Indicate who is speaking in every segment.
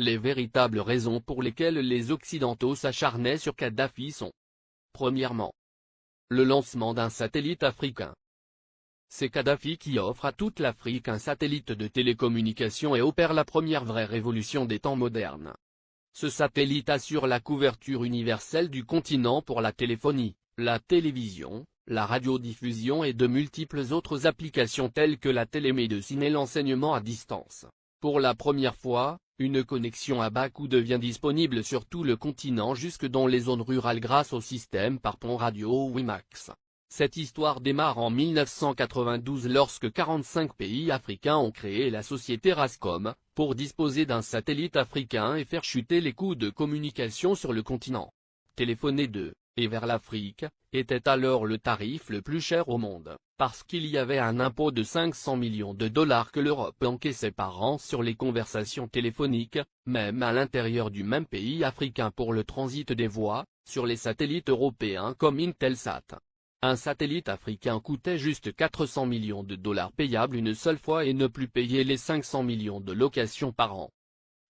Speaker 1: Les véritables raisons pour lesquelles les Occidentaux s'acharnaient sur Kadhafi sont: premièrement, le lancement d'un satellite africain. C'est Kadhafi qui offre à toute l'Afrique un satellite de télécommunication et opère la première vraie révolution des temps modernes. Ce satellite assure la couverture universelle du continent pour la téléphonie, la télévision, la radiodiffusion et de multiples autres applications telles que la télémédecine et l'enseignement à distance. Pour la première fois, une connexion à bas coût devient disponible sur tout le continent jusque dans les zones rurales grâce au système par pont radio WiMAX. Cette histoire démarre en 1992 lorsque 45 pays africains ont créé la société Rascom, pour disposer d'un satellite africain et faire chuter les coûts de communication sur le continent. Téléphoner de et vers l'Afrique était alors le tarif le plus cher au monde, parce qu'il y avait un impôt de 500 millions de dollars que l'Europe encaissait par an sur les conversations téléphoniques, même à l'intérieur du même pays africain pour le transit des voix, sur les satellites européens comme Intelsat. Un satellite africain coûtait juste 400 millions de dollars payables une seule fois et ne plus payer les 500 millions de locations par an.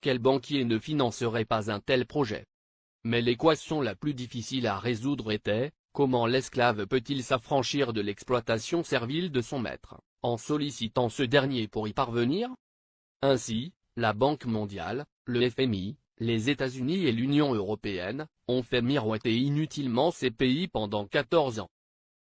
Speaker 1: Quel banquier ne financerait pas un tel projet? Mais l'équation la plus difficile à résoudre était: comment l'esclave peut-il s'affranchir de l'exploitation servile de son maître, en sollicitant ce dernier pour y parvenir? Ainsi, la Banque mondiale, le FMI, les États-Unis et l'Union européenne, ont fait miroiter inutilement ces pays pendant 14 ans.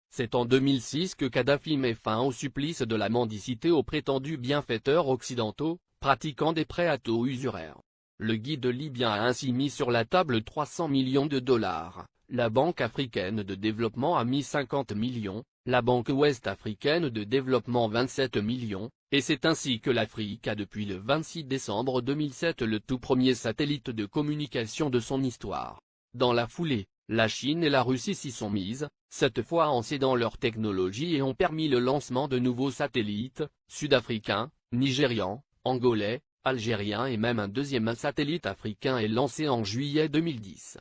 Speaker 1: C'est en 2006 que Kadhafi met fin au supplice de la mendicité aux prétendus bienfaiteurs occidentaux, pratiquant des prêts à taux usuraires. Le guide libyen a ainsi mis sur la table 300 millions de dollars, la Banque africaine de développement a mis 50 millions, la Banque ouest-africaine de développement 27 millions, et c'est ainsi que l'Afrique a depuis le 26 décembre 2007 le tout premier satellite de communication de son histoire. Dans la foulée, la Chine et la Russie s'y sont mises, cette fois en cédant leur technologie et ont permis le lancement de nouveaux satellites, sud-africains, nigérians, angolais, algériens et même un deuxième satellite africain est lancé en juillet 2010.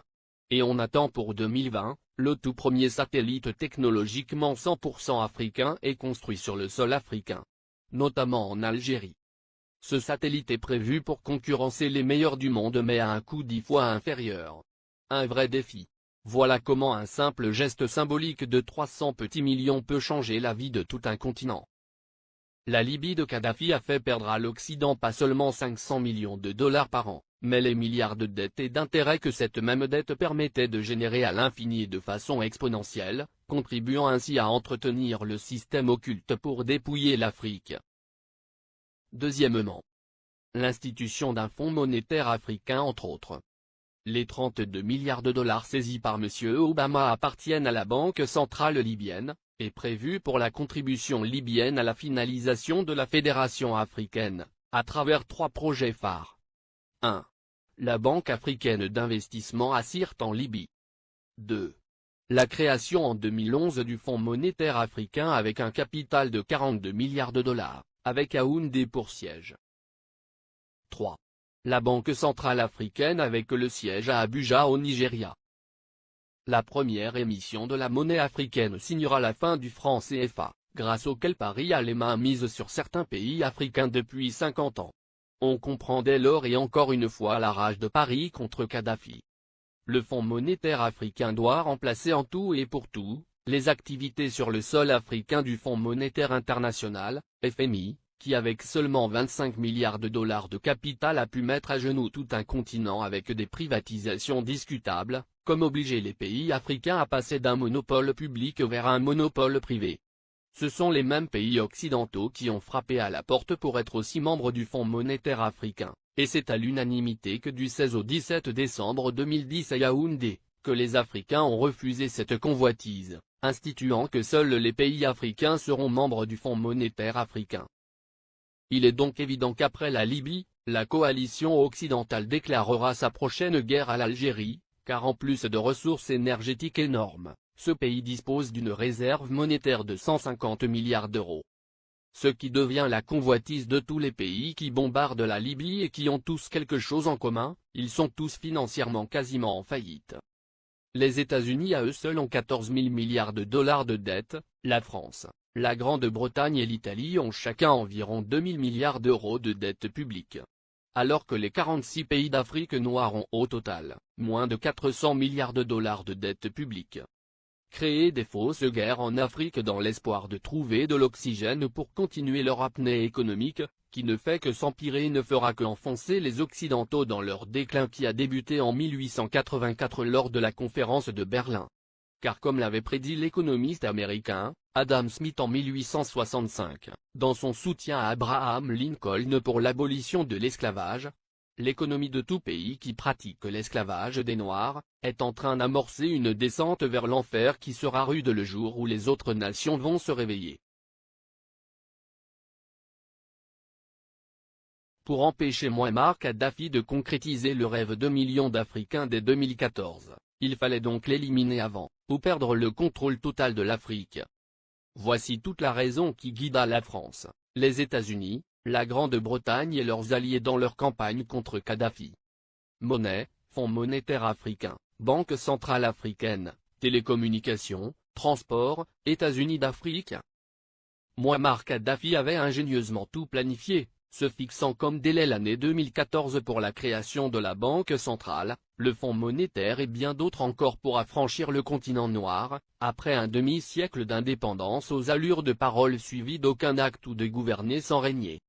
Speaker 1: Et on attend pour 2020, le tout premier satellite technologiquement 100% africain est construit sur le sol africain, notamment en Algérie. Ce satellite est prévu pour concurrencer les meilleurs du monde mais à un coût 10 fois inférieur. Un vrai défi. Voilà comment un simple geste symbolique de 300 petits millions peut changer la vie de tout un continent. La Libye de Kadhafi a fait perdre à l'Occident pas seulement 500 millions de dollars par an, mais les milliards de dettes et d'intérêts que cette même dette permettait de générer à l'infini et de façon exponentielle, contribuant ainsi à entretenir le système occulte pour dépouiller l'Afrique. Deuxièmement, l'institution d'un fonds monétaire africain entre autres. Les 32 milliards de dollars saisis par M. Obama appartiennent à la Banque centrale libyenne, et prévus pour la contribution libyenne à la finalisation de la Fédération africaine, à travers 3 projets phares. 1. La Banque africaine d'investissement ACIRT en Libye. 2. La création en 2011 du Fonds monétaire africain avec un capital de 42 milliards de dollars, avec Yaoundé pour siège. 3. La Banque centrale africaine avec le siège à Abuja au Nigeria. La première émission de la monnaie africaine signera la fin du franc CFA, grâce auquel Paris a les mains mises sur certains pays africains depuis 50 ans. On comprend dès lors et encore une fois la rage de Paris contre Kadhafi. Le Fonds monétaire africain doit remplacer en tout et pour tout, les activités sur le sol africain du Fonds monétaire international, FMI, qui avec seulement 25 milliards de dollars de capital a pu mettre à genoux tout un continent avec des privatisations discutables, comme obliger les pays africains à passer d'un monopole public vers un monopole privé. Ce sont les mêmes pays occidentaux qui ont frappé à la porte pour être aussi membres du Fonds monétaire africain, et c'est à l'unanimité que du 16 au 17 décembre 2010 à Yaoundé, que les Africains ont refusé cette convoitise, instituant que seuls les pays africains seront membres du Fonds monétaire africain. Il est donc évident qu'après la Libye, la coalition occidentale déclarera sa prochaine guerre à l'Algérie, car en plus de ressources énergétiques énormes, ce pays dispose d'une réserve monétaire de 150 milliards d'euros. Ce qui devient la convoitise de tous les pays qui bombardent la Libye et qui ont tous quelque chose en commun, ils sont tous financièrement quasiment en faillite. Les États-Unis à eux seuls ont 14 000 milliards de dollars de dette, la France, la Grande-Bretagne et l'Italie ont chacun environ 2 000 milliards d'euros de dette publique. alors que les 46 pays d'Afrique noire ont au total, moins de 400 milliards de dollars de dette publique. Créer des fausses guerres en Afrique dans l'espoir de trouver de l'oxygène pour continuer leur apnée économique, qui ne fait que s'empirer, ne fera qu'enfoncer les Occidentaux dans leur déclin qui a débuté en 1884 lors de la conférence de Berlin. Car comme l'avait prédit l'économiste américain, Adam Smith en 1865, dans son soutien à Abraham Lincoln pour l'abolition de l'esclavage, l'économie de tout pays qui pratique l'esclavage des Noirs, est en train d'amorcer une descente vers l'enfer qui sera rude le jour où les autres nations vont se réveiller. Pour empêcher Mouammar Kadhafi de concrétiser le rêve de millions d'Africains dès 2014, il fallait donc l'éliminer avant, ou perdre le contrôle total de l'Afrique. Voici toute la raison qui guida la France, les États-Unis, la Grande-Bretagne et leurs alliés dans leur campagne contre Kadhafi. Monnaie, Fonds monétaire africain, Banque centrale africaine, télécommunications, transport, États-Unis d'Afrique. Mouammar Kadhafi avait ingénieusement tout planifié, se fixant comme délai l'année 2014 pour la création de la Banque centrale, le Fonds monétaire et bien d'autres encore pour affranchir le continent noir, après un demi-siècle d'indépendance aux allures de paroles suivies d'aucun acte ou de gouverner sans régner.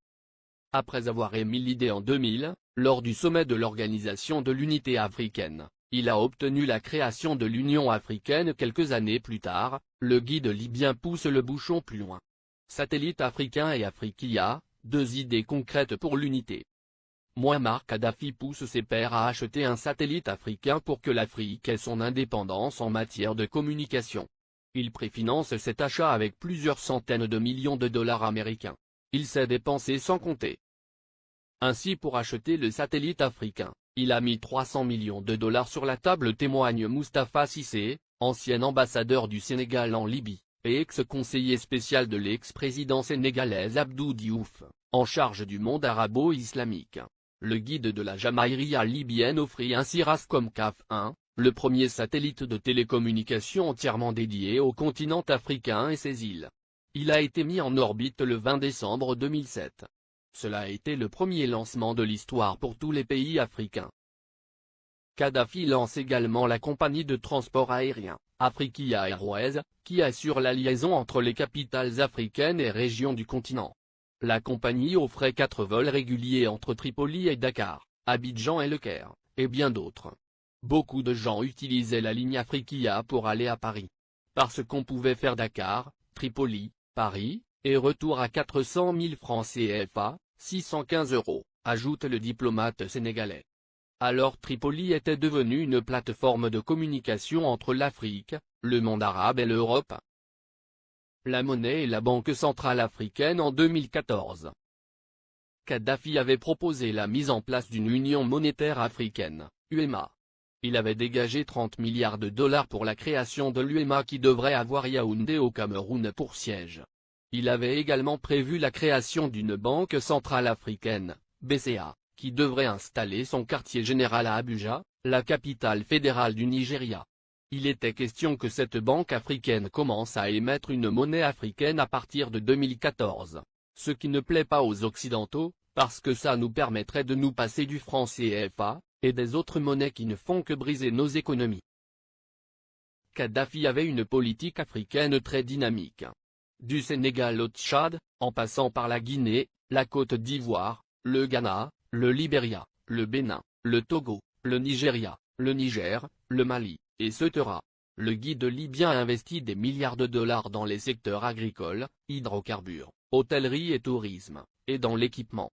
Speaker 1: Après avoir émis l'idée en 2000, lors du sommet de l'Organisation de l'Unité africaine, il a obtenu la création de l'Union africaine quelques années plus tard, le guide libyen pousse le bouchon plus loin. Satellite africain et Afriquia, deux idées concrètes pour l'unité. Mouammar Kadhafi pousse ses pairs à acheter un satellite africain pour que l'Afrique ait son indépendance en matière de communication. Il préfinance cet achat avec plusieurs centaines de millions de dollars américains. Il s'est dépensé sans compter. Ainsi pour acheter le satellite africain, il a mis 300 millions de dollars sur la table, témoigne Moustapha Cissé, ancien ambassadeur du Sénégal en Libye, et ex-conseiller spécial de l'ex-président sénégalais Abdou Diouf, en charge du monde arabo-islamique. Le guide de la Jamaïria libyenne offrit ainsi Rascom CAF 1, le premier satellite de télécommunication entièrement dédié au continent africain et ses îles. Il a été mis en orbite le 20 décembre 2007. Cela a été le premier lancement de l'histoire pour tous les pays africains. Kadhafi lance également la compagnie de transport aérien, Afriquia Airways, qui assure la liaison entre les capitales africaines et régions du continent. La compagnie offrait 4 vols réguliers entre Tripoli et Dakar, Abidjan et Le Caire, et bien d'autres. Beaucoup de gens utilisaient la ligne Afriquia pour aller à Paris. Parce qu'on pouvait faire Dakar, Tripoli, Paris, et retour à 400 000 francs CFA, 615 €, ajoute le diplomate sénégalais. Alors Tripoli était devenue une plateforme de communication entre l'Afrique, le monde arabe et l'Europe. La monnaie et la Banque centrale africaine en 2014. Kadhafi avait proposé la mise en place d'une union monétaire africaine, UEMA. Il avait dégagé 30 milliards de dollars pour la création de l'UEMA qui devrait avoir Yaoundé au Cameroun pour siège. Il avait également prévu la création d'une Banque centrale africaine, BCA, qui devrait installer son quartier général à Abuja, la capitale fédérale du Nigeria. Il était question que cette banque africaine commence à émettre une monnaie africaine à partir de 2014, ce qui ne plaît pas aux Occidentaux, parce que ça nous permettrait de nous passer du franc CFA, et des autres monnaies qui ne font que briser nos économies. Kadhafi avait une politique africaine très dynamique. Du Sénégal au Tchad, en passant par la Guinée, la Côte d'Ivoire, le Ghana, le Libéria, le Bénin, le Togo, le Nigeria, le Niger, le Mali, etc. Le guide libyen a investi des milliards de dollars dans les secteurs agricoles, hydrocarbures, hôtellerie et tourisme, et dans l'équipement.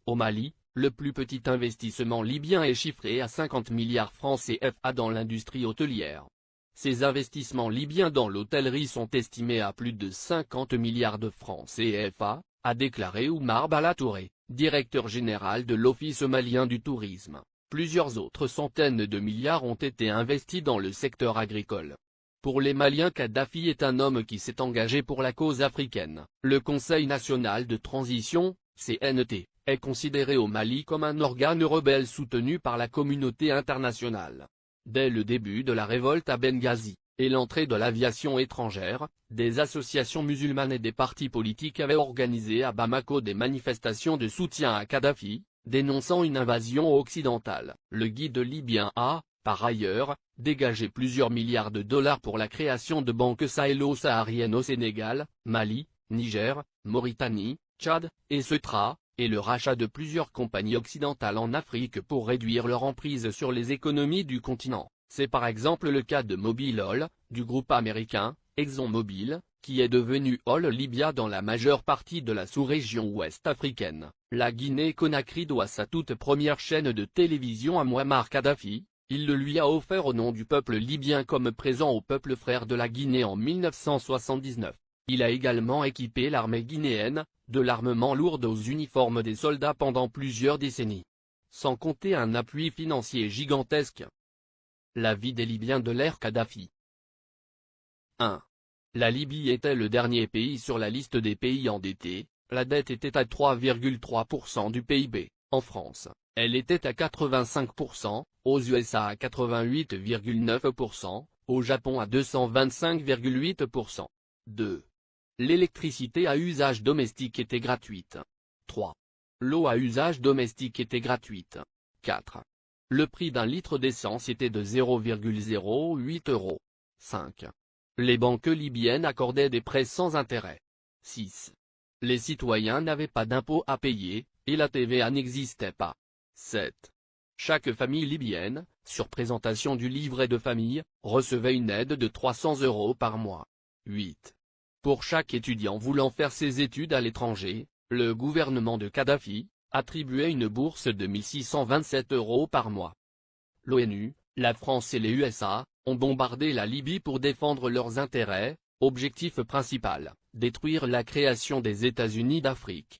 Speaker 1: Au Mali, le plus petit investissement libyen est chiffré à 50 milliards francs CFA dans l'industrie hôtelière. Ces investissements libyens dans l'hôtellerie sont estimés à plus de 50 milliards de francs CFA, a déclaré Oumar Bala Touré, directeur général de l'Office malien du tourisme. Plusieurs autres centaines de milliards ont été investis dans le secteur agricole. Pour les Maliens, Kadhafi est un homme qui s'est engagé pour la cause africaine. Le Conseil national de transition, CNT, est considéré au Mali comme un organe rebelle soutenu par la communauté internationale. Dès le début de la révolte à Benghazi, et l'entrée de l'aviation étrangère, des associations musulmanes et des partis politiques avaient organisé à Bamako des manifestations de soutien à Kadhafi, dénonçant une invasion occidentale. Le guide libyen a, par ailleurs, dégagé plusieurs milliards de dollars pour la création de banques sahélo-sahariennes au Sénégal, Mali, Niger, Mauritanie, Tchad, et Ceuta, et le rachat de plusieurs compagnies occidentales en Afrique pour réduire leur emprise sur les économies du continent. C'est par exemple le cas de Mobil Oil, du groupe américain, ExxonMobil, qui est devenu Oil Libya dans la majeure partie de la sous-région ouest africaine. La Guinée-Conakry doit sa toute première chaîne de télévision à Mouammar Kadhafi. Il le lui a offert au nom du peuple libyen comme présent au peuple frère de la Guinée en 1979. Il a également équipé l'armée guinéenne, de l'armement lourd aux uniformes des soldats pendant plusieurs décennies. Sans compter un appui financier gigantesque. La vie des Libyens de l'ère Kadhafi. 1. La Libye était le dernier pays sur la liste des pays endettés, la dette était à 3,3% du PIB, en France, elle était à 85%, aux USA à 88,9%, au Japon à 225,8%. 2. L'électricité à usage domestique était gratuite. 3. L'eau à usage domestique était gratuite. 4. Le prix d'un litre d'essence était de 0,08 €. 5. Les banques libyennes accordaient des prêts sans intérêt. 6. Les citoyens n'avaient pas d'impôts à payer, et la TVA n'existait pas. 7. Chaque famille libyenne, sur présentation du livret de famille, recevait une aide de 300 € par mois. 8. Pour chaque étudiant voulant faire ses études à l'étranger, le gouvernement de Kadhafi attribuait une bourse de 1627 € par mois. L'ONU, la France et les USA ont bombardé la Libye pour défendre leurs intérêts, objectif principal, détruire la création des États-Unis d'Afrique.